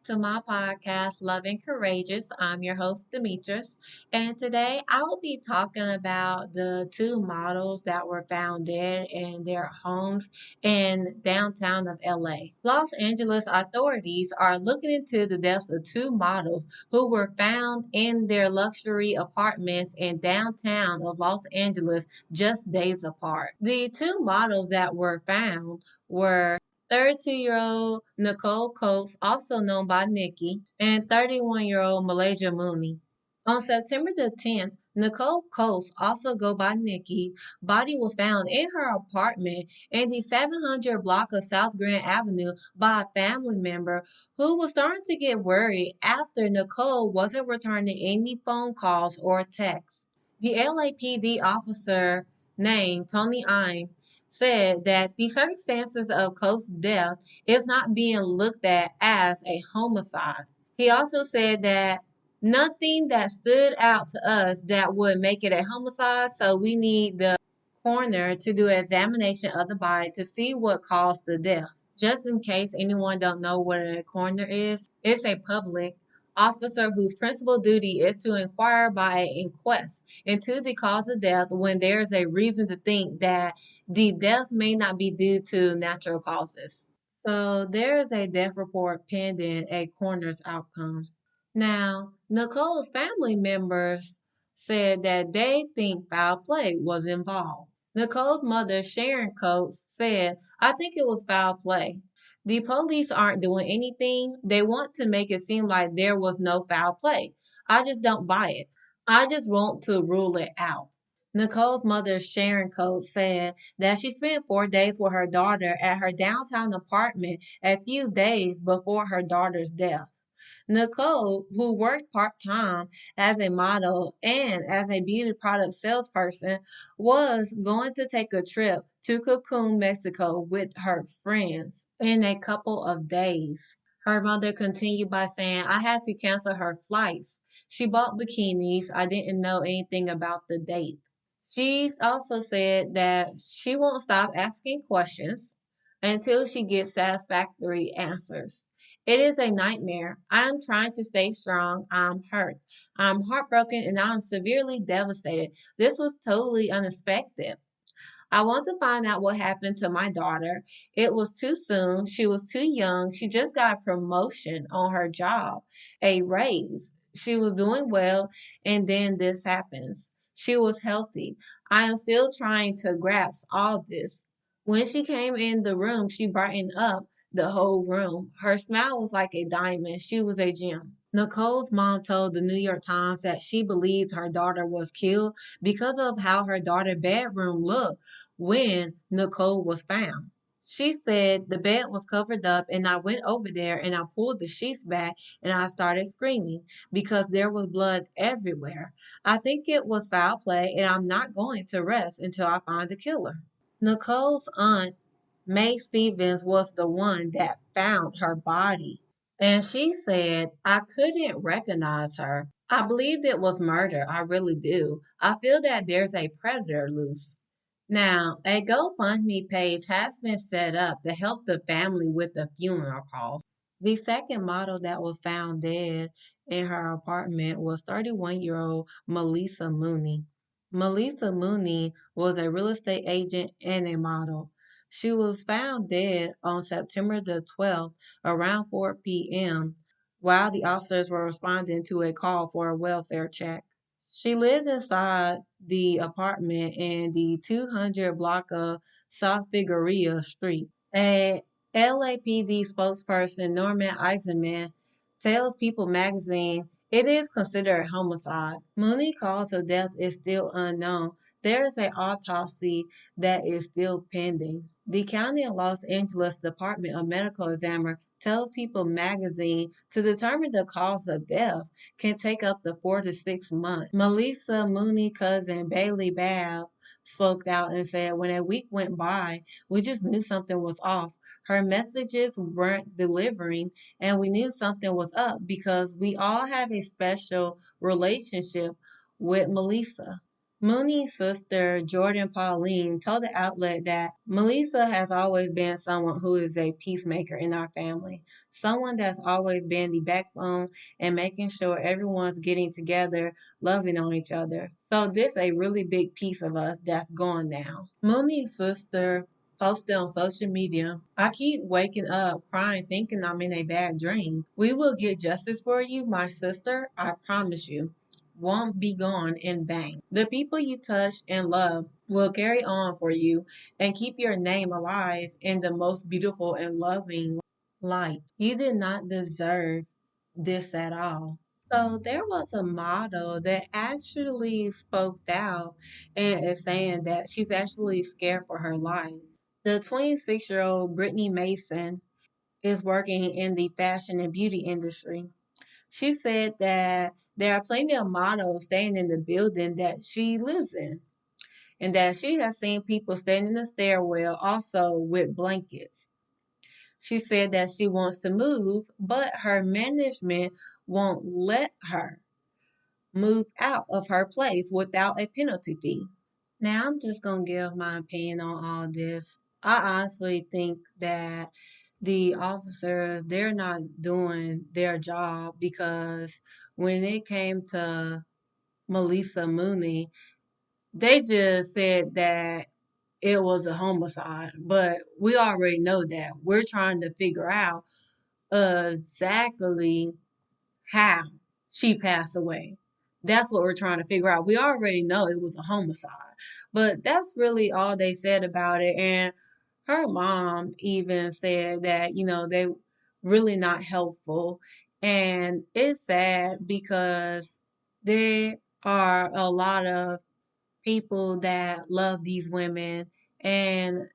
back to my podcast, Love and Courageous. I'm your host, Demetrius, and today I will be talking about the two models that were found dead in their homes in downtown of LA. Los Angeles authorities are looking into the deaths of two models who were found in their luxury apartments in downtown of Los Angeles just days apart. The two models that were found were 32-year-old Nicole Coates, also known by Nikki, and 31-year-old Malaysia Mooney. On September the 10th, Nicole Coates, also go by Nikki, body was found in her apartment in the 700 block of South Grand Avenue by a family member who was starting to get worried after Nicole wasn't returning any phone calls or texts. The LAPD officer named Tony Ime said that the circumstances of Coates' death is not being looked at as a homicide. He also said that nothing that stood out to us that would make it a homicide, so we need the coroner to do an examination of the body to see what caused the death. Just in case anyone don't know what a coroner is, it's a public officer whose principal duty is to inquire by an inquest into the cause of death when there's a reason to think that the death may not be due to natural causes. So there is a death report pending a coroner's outcome. Now, Nicole's family members said that they think foul play was involved. Nicole's mother, Sharon Coates, said, I think it was foul play. The police aren't doing anything. They want to make it seem like there was no foul play. I just don't buy it. I just want to rule it out. Nicole's mother, Sharon Coates, said that she spent 4 days with her daughter at her downtown apartment a few days before her daughter's death. Nicole, who worked part time as a model and as a beauty product salesperson, was going to take a trip to Cancun, Mexico with her friends in a couple of days. Her mother continued by saying, I had to cancel her flights. She bought bikinis. I didn't know anything about the date. She also said that she won't stop asking questions until she gets satisfactory answers. It is a nightmare. I am trying to stay strong. I'm hurt. I'm heartbroken and I'm severely devastated. This was totally unexpected. I want to find out what happened to my daughter. It was too soon. She was too young. She just got a promotion on her job, a raise. She was doing well, and then this happens. She was healthy. I am still trying to grasp all this. When she came in the room, she brightened up the whole room. Her smile was like a diamond. She was a gem. Nicole's mom told the New York Times that she believes her daughter was killed because of how her daughter's bedroom looked when Nicole was found. She said the bed was covered up and I went over there and I pulled the sheets back and I started screaming because there was blood everywhere. I think it was foul play and I'm not going to rest until I find the killer. Nicole's aunt, May Stevens, was the one that found her body. And she said, I couldn't recognize her. I believed it was murder. I really do. I feel that there's a predator loose. Now, a GoFundMe page has been set up to help the family with the funeral costs. The second model that was found dead in her apartment was 31-year-old Melissa Mooney. Melissa Mooney was a real estate agent and a model. She was found dead on September the 12th around 4 p.m. while the officers were responding to a call for a welfare check. She lived inside the apartment in the 200 block of South Figueroa Street. A LAPD spokesperson, Norman Eisenman, tells People magazine it is considered a homicide. Mooney's cause of death is still unknown. There is an autopsy that is still pending. The County of Los Angeles Department of Medical Examiner tells People magazine to determine the cause of death can take up to 4 to 6 months. Melissa Mooney cousin Bailey Babb spoke out and said, when a week went by, we just knew something was off. Her messages weren't delivering, and we knew something was up because we all have a special relationship with Melissa. Mooney's sister, Jordan Pauline, told the outlet that Melissa has always been someone who is a peacemaker in our family, someone that's always been the backbone and making sure everyone's getting together, loving on each other. So this a really big piece of us that's gone now. Mooney's sister posted on social media, I keep waking up crying thinking I'm in a bad dream. We will get justice for you, my sister, I promise you won't be gone in vain. The people you touch and love will carry on for you and keep your name alive in the most beautiful and loving light. You did not deserve this at all. So there was a model that actually spoke out and is saying that she's actually scared for her life. The 26-year-old Brittany Mason is working in the fashion and beauty industry. She said that there are plenty of models staying in the building that she lives in, and that she has seen people standing in the stairwell also with blankets. She said that she wants to move, but her management won't let her move out of her place without a penalty fee. Now, I'm just going to give my opinion on all this. I honestly think that the officers, they're not doing their job because when it came to Melissa Mooney, they just said that it was a homicide. But we already know that. We're trying to figure out exactly how she passed away. That's what we're trying to figure out. We already know it was a homicide, but that's really all they said about it. And her mom even said that, they really not helpful. And it's sad because there are a lot of people that love these women and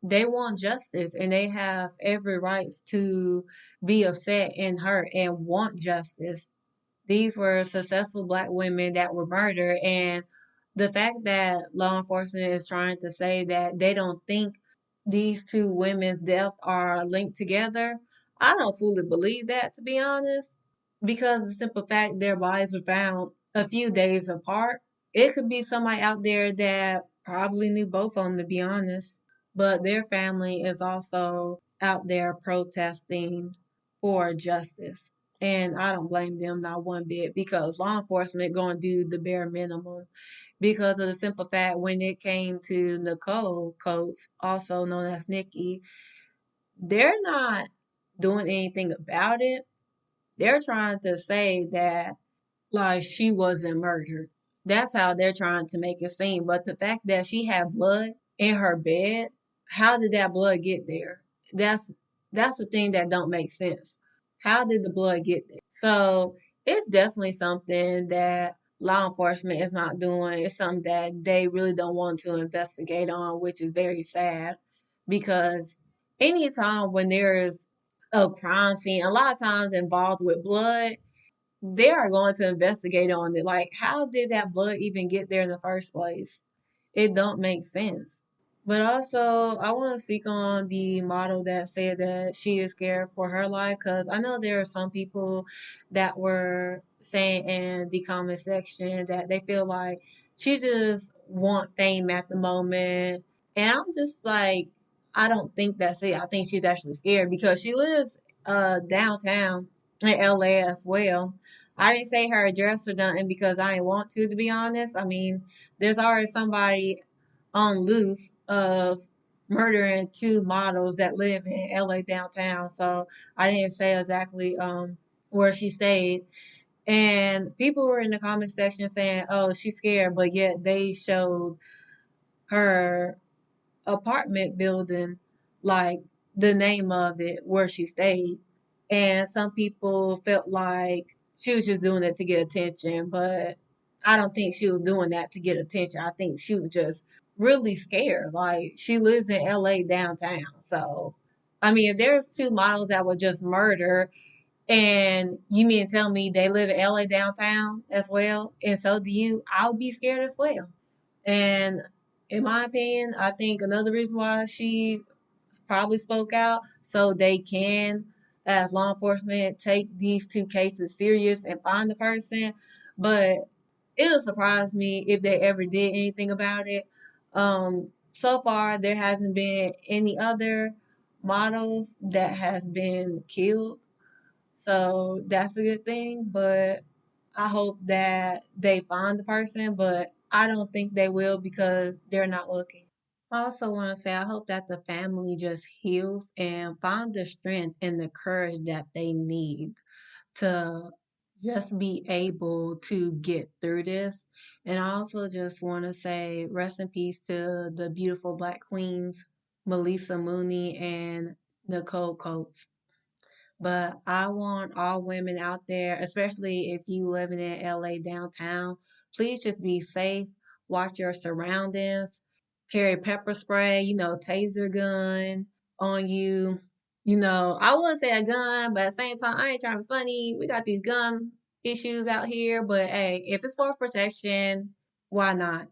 they want justice and they have every right to be upset and hurt and want justice. These were successful black women that were murdered. And the fact that law enforcement is trying to say that they don't think these two women's deaths are linked together, I don't fully believe that, to be honest, because the simple fact their bodies were found a few days apart. It could be somebody out there that probably knew both of them, to be honest. But their family is also out there protesting for justice. And I don't blame them not one bit because law enforcement going to do the bare minimum because of the simple fact when it came to Nicole Coates, also known as Nikki, they're not doing anything about it. They're trying to say that like she wasn't murdered. That's how they're trying to make it seem. But the fact that she had blood in her bed, how did that blood get there? That's that's the thing that don't make sense. How did the blood get there? So it's definitely something that law enforcement is not doing. It's something that they really don't want to investigate on, which is very sad because anytime when there is a crime scene, a lot of times involved with blood, they are going to investigate on it. Like, how did that blood even get there in the first place? It don't make sense. But also, I want to speak on the model that said that she is scared for her life because I know there are some people that were saying in the comment section that they feel like she just want fame at the moment. And I'm just like, I don't think that's it. I think she's actually scared because she lives downtown in LA as well. I didn't say her address or nothing because I didn't want to be honest. I mean, there's already somebody on loose of murdering two models that live in LA downtown. So I didn't say exactly where she stayed. And people were in the comment section saying, "Oh, she's scared," but yet they showed her apartment building, like the name of it, where she stayed. And some people felt like she was just doing it to get attention, but I don't think she was doing that to get attention. I think she was just really scared. Like she lives in LA downtown. So I mean if there's two models that were just murdered and you mean to tell me they live in LA downtown as well, and so do you, I would be scared as well. And in my opinion, I think another reason why she probably spoke out so they can, as law enforcement, take these two cases serious and find the person. But it'll surprise me if they ever did anything about it. So far there hasn't been any other models that has been killed, so that's a good thing. But I hope that they find the person, but I don't think they will because they're not looking. I also want to say I hope that the family just heals and find the strength and the courage that they need to just be able to get through this. And I also just want to say rest in peace to the beautiful Black queens, Melissa Mooney and Nicole Coates. But I want all women out there, especially if you living in LA downtown, please just be safe. Watch your surroundings. Carry pepper spray, taser gun on you. I wouldn't say a gun, but at the same time, I ain't trying to be funny. We got these gun issues out here, but hey, if it's for protection, why not?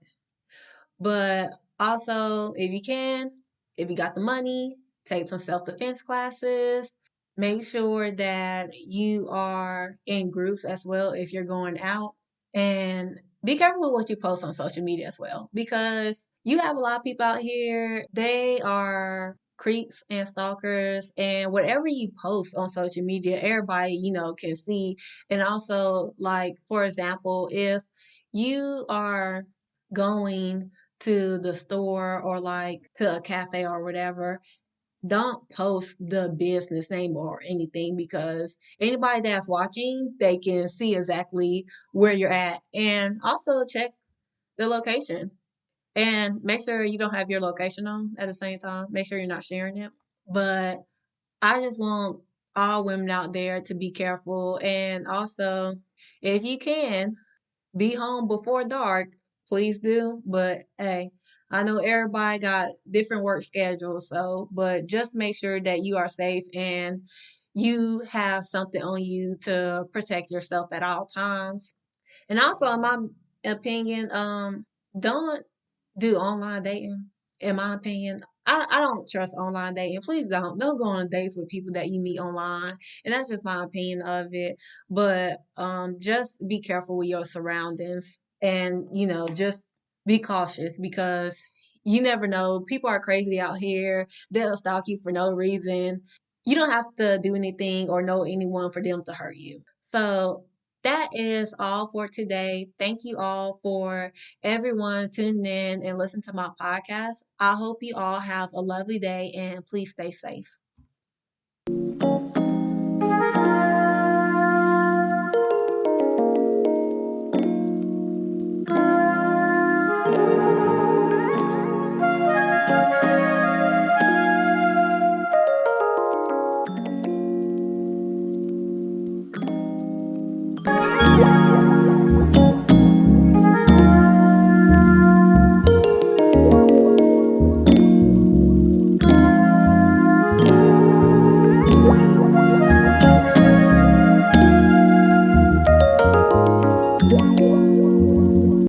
But also, if you can, if you got the money, take some self defense classes. Make sure that you are in groups as well if you're going out. And be careful with what you post on social media as well, because you have a lot of people out here, they are creeps and stalkers, and whatever you post on social media, everybody, can see. And also, like, for example, if you are going to the store or like to a cafe or whatever, don't post the business name or anything, because anybody that's watching, they can see exactly where you're at. And also check the location and make sure you don't have your location on at the same time. Make sure you're not sharing it. But I just want all women out there to be careful. And also, if you can, be home before dark, please do. But hey, I know everybody got different work schedules, so but just make sure that you are safe and you have something on you to protect yourself at all times. And also, in my opinion, don't do online dating. In my opinion, I don't trust online dating. Please don't go on dates with people that you meet online. And that's just my opinion of it. But just be careful with your surroundings, and just be cautious, because you never know. People are crazy out here. They'll stalk you for no reason. You don't have to do anything or know anyone for them to hurt you. So that is all for today. Thank you all for everyone tuning in and listen to my podcast. I hope you all have a lovely day and please stay safe.